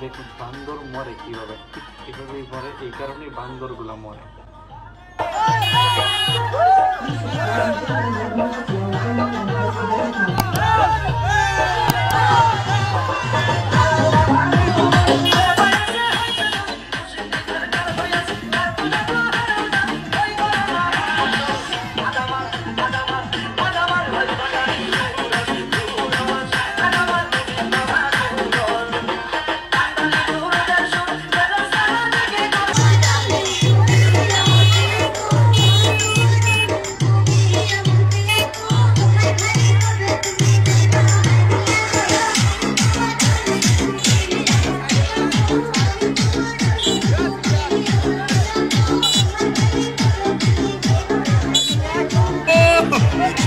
দেখুন বান্দর মরে কিভাবে, ঠিক এভাবেই মরে, এই কারণেই বান্দরগুলা মরে।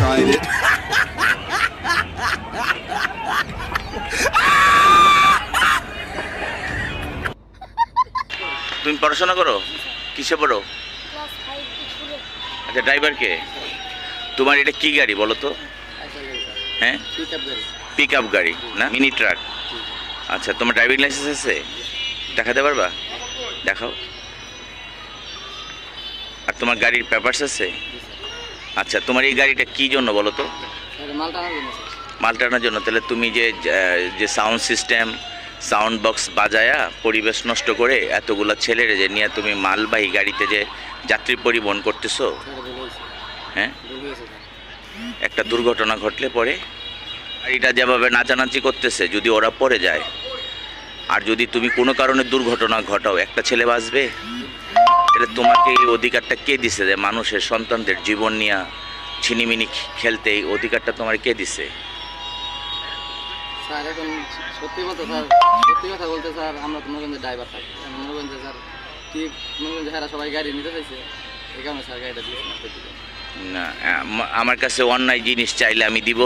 Tried it. তুমি পড়াশোনা করো? কিসে পড়ো? আচ্ছা, ড্রাইভার কে? তোমার এটা কি গাড়ি বলো তো? হ্যাঁ, পিক আপ গাড়ি না মিনি ট্রাক? আচ্ছা, তোমার ড্রাইভিং লাইসেন্স আছে? দেখাতে পারবা? দেখাও। আর তোমার গাড়ির পেপারস আছে? আচ্ছা, তোমার এই গাড়িটা কি জন্য বলো তো? মাল টানার জন্য। তাহলে তুমি যে সাউন্ড সিস্টেম, সাউন্ড বক্স বাজায়া পরিবেশ নষ্ট করে এতগুলা ছেলেরে যে নিয়ে তুমি মালবাহী গাড়িতে যে যাত্রী পরিবহন করতেছো, হ্যাঁ, একটা দুর্ঘটনা ঘটলে পরে গাড়িটা যেভাবে নাচানাচি করতেছে, যদি ওরা পড়ে যায় আর যদি তুমি কোনো কারণে দুর্ঘটনা ঘটাও, একটা ছেলে বাঁচবে? তাহলে তোমাকে এই অধিকারটা কে দিছে যে মানুষের সন্তানদের জীবন নিয়ে ছিনিমিনি খেলতে? এই অধিকারটা তোমার কে দিছে? স্যার এখন সত্যি কথা বলতে স্যার, আমরা তো মনে ড্রাইভার থাকি, মনে করেন যে স্যার কি মনে করেন যে হ্যাঁ সবাই গাড়ি নিতে চাইছে, এই কারণে স্যার গাড়িটা দিয়েছে না। না, আমার কাছে অন্যায় জিনিস চাইলে আমি দিব?